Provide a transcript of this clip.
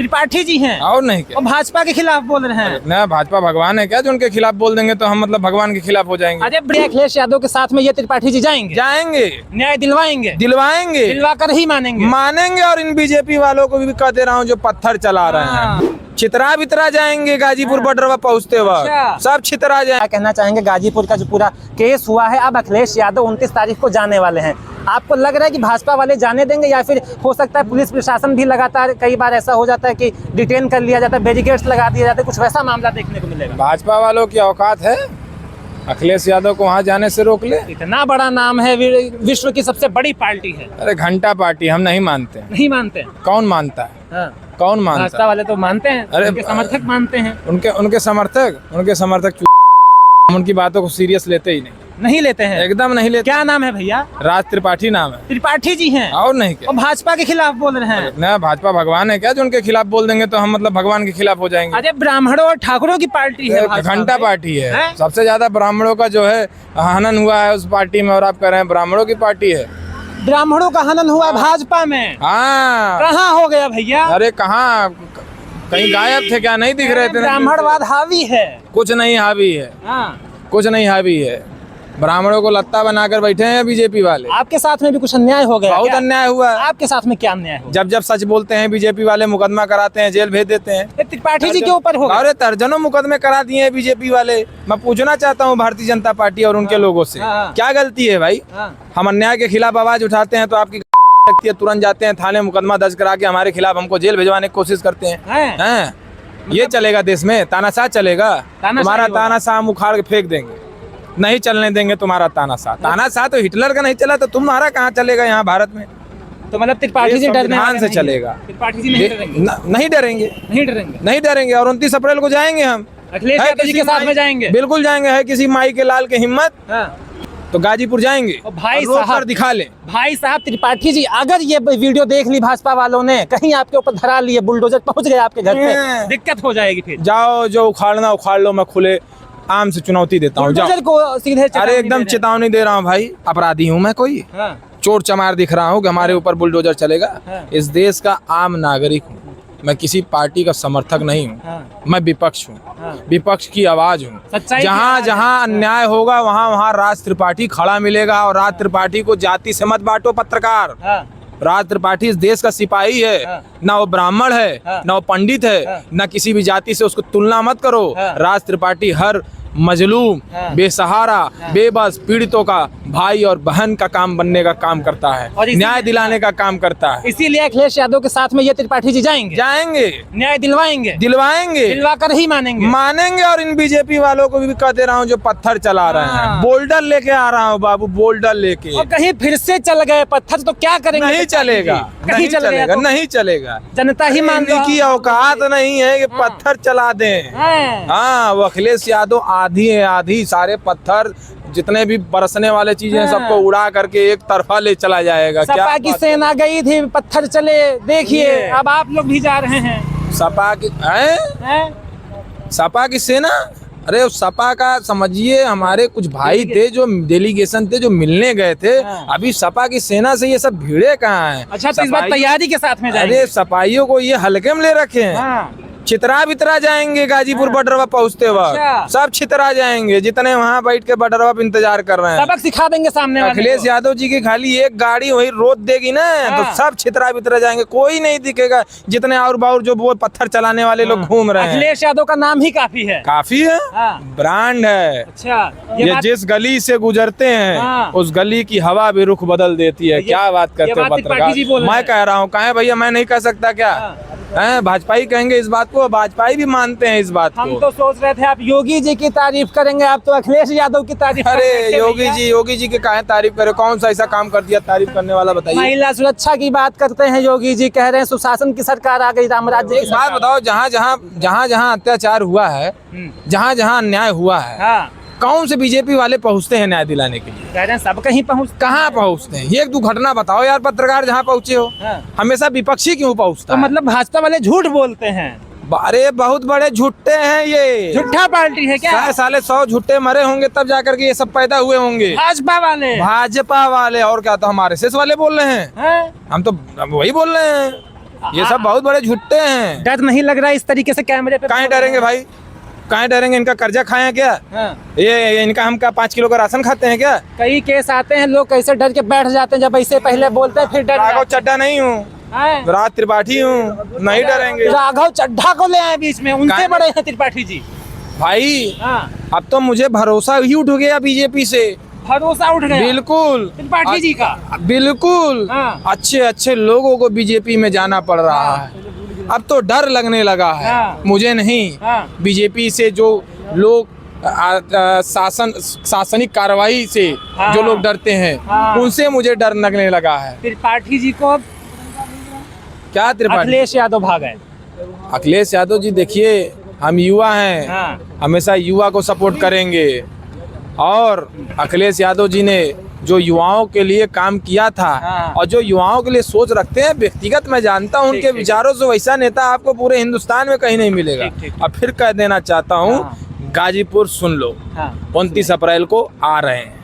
त्रिपाठी जी हैं और नहीं क्या? और भाजपा के खिलाफ बोल रहे हैं। ना भाजपा भगवान है क्या जो उनके खिलाफ बोल देंगे तो हम मतलब भगवान के खिलाफ हो जाएंगे? अरे बड़े अखिलेश यादव के साथ में ये त्रिपाठी जी जाएंगे, जाएंगे, न्याय दिलवाएंगे, दिलवाएंगे, दिलवा कर ही मानेंगे। मानेंगे। और इन बीजेपी वालों को भी कह दे रहा हूँ जो पत्थर चला रहे हैं, चित्रा बितरा जाएंगे गाजीपुर बॉर्डर पर पहुँचते वक्त, सब चित्रा जाए। क्या कहना चाहेंगे गाजीपुर का जो पूरा केस हुआ है, अब अखिलेश यादव 29 तारीख को जाने वाले हैं, आपको लग रहा है कि भाजपा वाले जाने देंगे या फिर हो सकता है पुलिस प्रशासन भी लगातार कई बार ऐसा हो जाता है कि डिटेन कर लिया जाता है, बैरिकेड्स लगा दिए जाते हैं, कुछ वैसा मामला देखने को मिलेगा? भाजपा वालों की औकात है अखिलेश यादव को वहाँ जाने से रोक ले? इतना बड़ा नाम है, विश्व की सबसे बड़ी पार्टी है। अरे घंटा पार्टी हम नहीं मानते हैं। नहीं मानते हैं? कौन मानता है? हाँ। कौन मानता भाजपा वाले तो मानते हैं, अरे उनके समर्थक मानते हैं। उनके समर्थक हम उनकी बातों को सीरियस लेते ही नहीं लेते हैं, एकदम नहीं लेते। क्या नाम है भैया? राज त्रिपाठी नाम है। त्रिपाठी जी हैं और नहीं क्या? और भाजपा के खिलाफ बोल रहे हैं। ना भाजपा भगवान है क्या जो उनके खिलाफ बोल देंगे तो हम मतलब भगवान के खिलाफ हो जाएंगे? अरे ब्राह्मणों और ठाकुरों की पार्टी है भाजपा। घंटा पार्टी है, हैं? सबसे ज्यादा ब्राह्मणों का जो है हनन हुआ है उस पार्टी में, और आप कह रहे हैं ब्राह्मणों की पार्टी है। ब्राह्मणों का हनन हुआ भाजपा में? हाँ। कहाँ हो गया भैया? अरे कहाँ, कहीं गायब थे क्या? नहीं दिख रहे थे? ब्राह्मणवाद हावी है। कुछ नहीं हावी है, हाँ। कुछ नहीं हावी है। ब्राह्मणों को लत्ता बनाकर बैठे हैं बीजेपी वाले। आपके साथ में भी कुछ अन्याय हो गया? बहुत अन्याय हुआ है। आपके साथ में क्या अन्याय हो? जब जब सच बोलते हैं बीजेपी वाले मुकदमा कराते हैं, जेल भेज देते हैं। त्रिपाठी जी के ऊपर हो गया? अरे दर्जनों मुकदमे करा दिए हैं बीजेपी वाले। मैं पूछना चाहता हूँ भारतीय जनता पार्टी और उनके लोगों से, क्या गलती है भाई? हम अन्याय के खिलाफ आवाज उठाते हैं तो आपकी लगती है, तुरंत जाते हैं थाने, मुकदमा दर्ज करा के हमारे खिलाफ हमको जेल भिजवाने की कोशिश करते हैं। ये चलेगा देश में? तानाशाह चलेगा? तुम्हारा तानाशाह हम उखाड़ के फेंक देंगे, नहीं चलने देंगे तुम्हारा तानाशाह। तानाशाह तो हिटलर का नहीं चला तो तुम्हारा कहाँ चलेगा यहाँ भारत में? तो मतलब त्रिपाठी जी डरने से चलेगा? त्रिपाठी जी नहीं डरेंगे? नहीं डरेंगे, नहीं डरेंगे, नहीं डरेंगे। और 29 अप्रैल को जाएंगे हम, अखिलेश यादव जी के साथ में जाएंगे। बिल्कुल जाएंगे। है किसी माई के लाल की हिम्मत तो गाजीपुर जाएंगे और भाई साहब दिखा ले। भाई साहब त्रिपाठी जी, अगर ये वीडियो देख ली भाजपा वालों ने, कहीं आपके ऊपर धरा लिए, बुलडोजर पहुंच गए आपके घर पे, दिक्कत हो जाएगी फिर। जाओ, जो उखाड़ना उखाड़ लो, मैं खुले आम से चुनौती देता हूँ, जाओ। को सीधे अरे एकदम चेतावनी दे रहा हूँ भाई, अपराधी हूँ मैं कोई? चोर चमार दिख रहा हूँ कि हमारे ऊपर बुलडोजर चलेगा? इस देश का आम नागरिक हूँ मैं, किसी पार्टी का समर्थक नहीं हूँ। मैं विपक्ष हूँ, विपक्ष की आवाज हूँ। जहाँ जहाँ अन्याय होगा वहाँ वहाँ राज त्रिपाठी खड़ा मिलेगा। और राज त्रिपाठी को जाति से मत बांटो पत्रकार। राज त्रिपाठी इस देश का सिपाही है, ना वो ब्राह्मण है, ना वो पंडित है, ना किसी भी जाति से उसको तुलना मत करो। राज त्रिपाठी हर मजलूम, बेसहारा, बेबस पीड़ितों का भाई और बहन का काम बनने का काम करता है, न्याय दिलाने का काम करता है। इसीलिए अखिलेश यादव के साथ में ये त्रिपाठी जी जाएंगे, न्याय दिलवाएंगे, दिलवा कर ही मानेंगे। और इन बीजेपी वालों को भी कह दे रहा हूँ जो पत्थर चला रहे हैं, बोल्डर लेके आ रहा हूँ बाबू, बोल्डर लेके। और कहीं फिर से चल गए पत्थर तो क्या करेंगे? नहीं चलेगा, नहीं चलेगा, नहीं चलेगा। जनता ही मानती की औकात नहीं है कि पत्थर चला दें। हाँ, वो अखिलेश यादव आधी है, आधी सारे पत्थर जितने भी बरसने वाले चीजें सबको उड़ा करके एक तरफा ले चला जाएगा। सपा की सेना गई थी, पत्थर चले, देखिए अब आप लोग भी जा रहे हैं। सपा की सपा की सेना? अरे सपा का समझिए, हमारे कुछ भाई थे जो डेलीगेशन थे जो मिलने गए थे। अभी सपा की सेना से ये सब भीड़े कहाँ हैं? अच्छा, तो इस बार तैयारी के साथ में जाएंगे? अरे सपाइयों को ये हल्के में ले रखे हैं। चित्रा बितरा जाएंगे गाजीपुर बॉर्डर पर पहुँचते वक्त, सब चित्रा जाएंगे जितने वहाँ बैठ के बॉर्डर पर इंतजार कर रहे हैं। सबक सिखा देंगे सामने वाले। अखिलेश यादव जी की खाली एक गाड़ी वही रोड देगी ना तो सब चित्रा बितरा जाएंगे, कोई नहीं दिखेगा। जितने और बाउर जो वो पत्थर चलाने वाले लोग घूम रहे हैं। अखिलेश यादव का नाम ही काफी है, काफी है, ब्रांड है। अच्छा, ये जिस गली से गुजरते हैं उस गली की हवा भी रुख बदल देती है। क्या बात करते हो पत्रकार? मैं कह रहा हूँ, कहे भैया मैं नहीं कह सकता क्या? भाजपा ही कहेंगे इस बात को, भाजपा ही भी मानते हैं इस बात को। हम तो सोच रहे थे आप योगी जी की तारीफ करेंगे, आप तो अखिलेश यादव की तारीफ। अरे योगी जी के काहे तारीफ करे? कौन सा ऐसा काम कर दिया तारीफ करने वाला बताइए? महिला सुरक्षा की बात करते हैं योगी जी, कह रहे हैं सुशासन की सरकार आ गई, रामराज्य की बात बताओ। जहाँ अत्याचार हुआ है, जहाँ अन्याय हुआ है, कौन से बीजेपी वाले पहुँचते हैं न्याय दिलाने के लिए? कह रहे हैं सब कहीं कहाँ पहुँचते हैं? एक दो घटना बताओ यार, पत्रकार जहाँ पहुँचे हो। हमेशा विपक्षी क्यों पहुँचता है? मतलब भाजपा वाले झूठ बोलते हैं। अरे बहुत बड़े झूठे हैं, ये झूठा पार्टी है क्या? साले 100 झूठे मरे होंगे तब जाकर के ये सब पैदा हुए होंगे। भाजपा वाले और क्या? तो हमारे शेष वाले बोल रहे हैं, हम तो वही बोल रहे हैं। ये सब बहुत बड़े झुट्टे हैं। डर नहीं लग रहा है इस तरीके से कैमरे पे? कहाँ डरेंगे भाई, कहाँ डरेंगे? इनका कर्जा खाए हैं क्या? ये इनका हम क्या 5 किलो का राशन खाते हैं क्या? कई केस आते हैं, लोग कैसे डर के बैठ जाते हैं, जब ऐसे पहले बोलते हैं फिर डर राघव चड्ढा नहीं हूँ, राज त्रिपाठी हूँ, नहीं डरेंगे। राघव चड्ढा को ले आए बीच में, उनसे कहाँ? बड़े हैं त्रिपाठी जी। भाई अब तो मुझे भरोसा ही उठ गया बीजेपी से, भरोसा उठ गया बिल्कुल त्रिपाठी जी का। बिल्कुल। अच्छे अच्छे लोगों को बीजेपी में जाना पड़ रहा है, अब तो डर लगने लगा है। मुझे नहीं, बीजेपी से जो लोग शासनिक कार्रवाई से जो लोग डरते हैं, उनसे मुझे डर लगने लगा है। त्रिपाठी जी को क्या त्रिपाठी? अखिलेश यादव भाग गए। अखिलेश यादव जी, देखिए हम युवा हैं, हमेशा युवा को सपोर्ट करेंगे। और अखिलेश यादव जी ने जो युवाओं के लिए काम किया था और जो युवाओं के लिए सोच रखते हैं, व्यक्तिगत मैं जानता हूं उनके विचारों से, वैसा नेता आपको पूरे हिंदुस्तान में कहीं नहीं मिलेगा। अब फिर कह देना चाहता हूं, गाजीपुर सुन लो, 29 अप्रैल को आ रहे हैं।